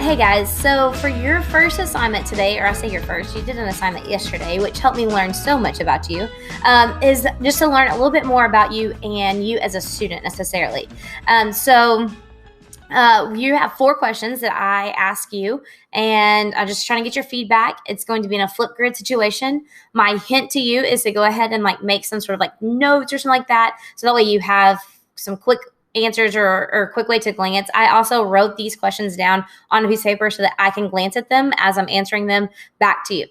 Hey guys, so for your first assignment today, or I say your first, you did an assignment yesterday, which helped me learn so much about you, is just to learn a little bit more about you and you as a student necessarily. You have 4 questions that I ask you, and I'm just trying to get your feedback. It's going to be in a Flipgrid situation. My hint to you is to go ahead and make some sort of notes or something like that, so that way you have some quick answers or quick way to glance. I also wrote these questions down on a piece of paper so that I can glance at them as I'm answering them back to you.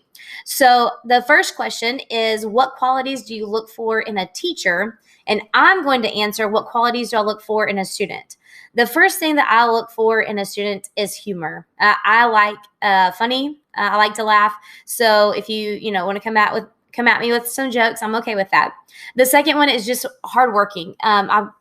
So the first question is, what qualities do you look for in a teacher? And I'm going to answer, what qualities do I look for in a student? The first thing that I look for in a student is humor. I like funny. I like to laugh. So if you want to come at me with some jokes, I'm okay with that. The second one is just hardworking.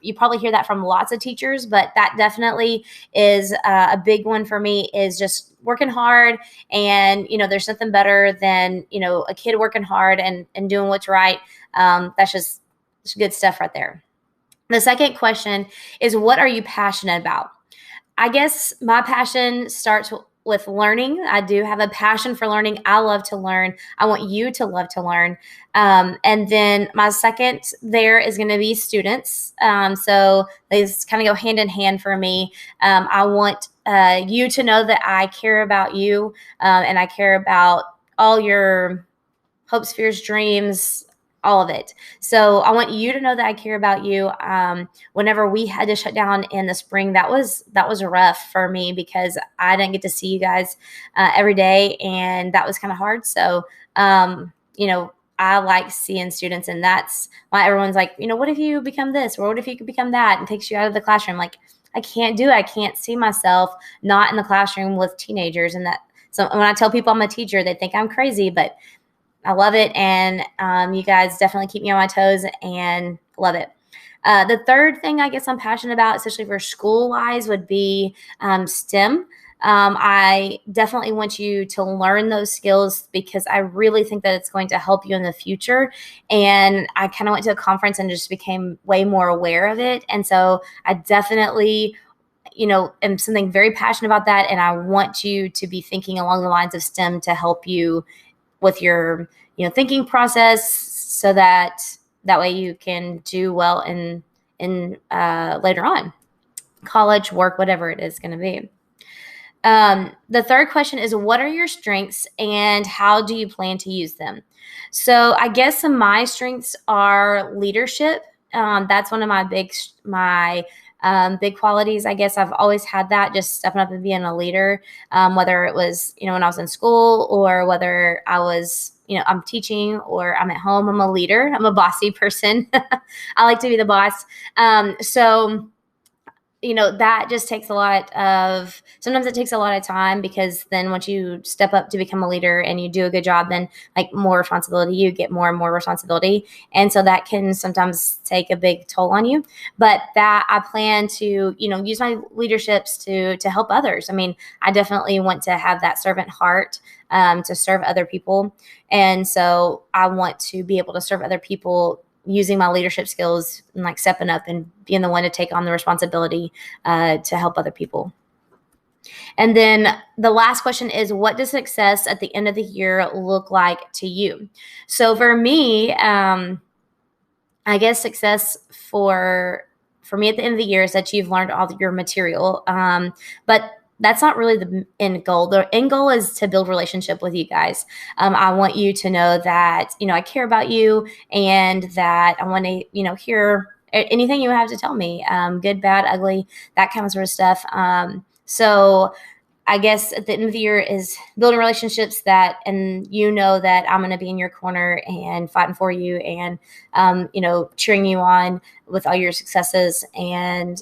You probably hear that from lots of teachers, but that definitely is a big one for me, is just working hard. And, there's nothing better than, a kid working hard and doing what's right. That's just good stuff right there. The second question is, what are you passionate about? I guess my passion starts with learning. I do have a passion for learning. I love to learn. I want you to love to learn. And then my second there is going to be students. So they just kind of go hand in hand for me. I want you to know that I care about you, and I care about all your hopes, fears, dreams, all of it. So I want you to know that I care about you. Whenever we had to shut down in the spring, that was rough for me because I didn't get to see you guys every day, and that was kind of hard. So, I like seeing students, and that's why everyone's like, what if you become this, or what if you could become that, and takes you out of the classroom. Like, I can't do it. I can't see myself not in the classroom with teenagers, and that. So when I tell people I'm a teacher, they think I'm crazy, but I love it, and you guys definitely keep me on my toes and love it. The third thing I guess I'm passionate about, especially for school-wise, would be STEM. I definitely want you to learn those skills because I really think that it's going to help you in the future. And I kind of went to a conference and just became way more aware of it. And so I definitely am something very passionate about that, and I want you to be thinking along the lines of STEM to help you with your thinking process, so that way you can do well in later on, college, work, whatever it is going to be. The third question is, what are your strengths and how do you plan to use them? So I guess some of my strengths are leadership. That's one of my big qualities. I guess I've always had that, just stepping up and being a leader, whether it was, when I was in school, or whether I was, I'm teaching or I'm at home. I'm a leader. I'm a bossy person. I like to be the boss. That just takes sometimes it takes a lot of time, because then once you step up to become a leader and you do a good job, then more responsibility, you get more and more responsibility. And so that can sometimes take a big toll on you, but that I plan to, use my leaderships to help others. I mean, I definitely want to have that servant heart, to serve other people. And so I want to be able to serve other people using my leadership skills and stepping up and being the one to take on the responsibility to help other people. And then the last question is, what does success at the end of the year look like to you? So for me, I guess success for me at the end of the year is that you've learned all your material. But that's not really the end goal. The end goal is to build relationship with you guys. I want you to know that, I care about you, and that I want to, hear anything you have to tell me, good, bad, ugly, that kind of sort of stuff. So I guess at the end of the year is building relationships and that I'm going to be in your corner and fighting for you, and, cheering you on with all your successes, and,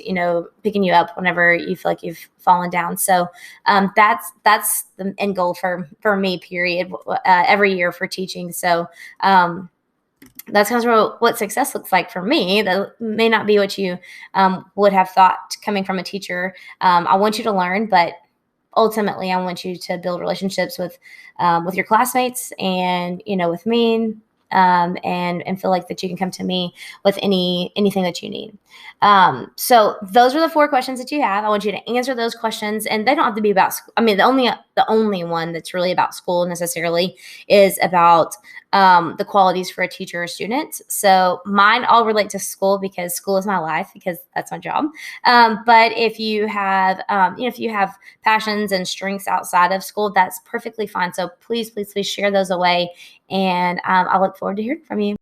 picking you up whenever you feel like you've fallen down. So that's the end goal for me, period, every year for teaching. So that's kind of what success looks like for me. That may not be what you would have thought coming from a teacher. I want you to learn, but ultimately, I want you to build relationships with your classmates, and with me, and feel like that you can come to me with anything that you need. So those are the 4 questions that you have. I want you to answer those questions, and they don't have to be about school. I mean, the only one that's really about school necessarily is about the qualities for a teacher or student. So mine all relate to school because school is my life, because that's my job. But if you have, if you have passions and strengths outside of school, that's perfectly fine. So please, please, please share those away. And I look forward to hearing from you.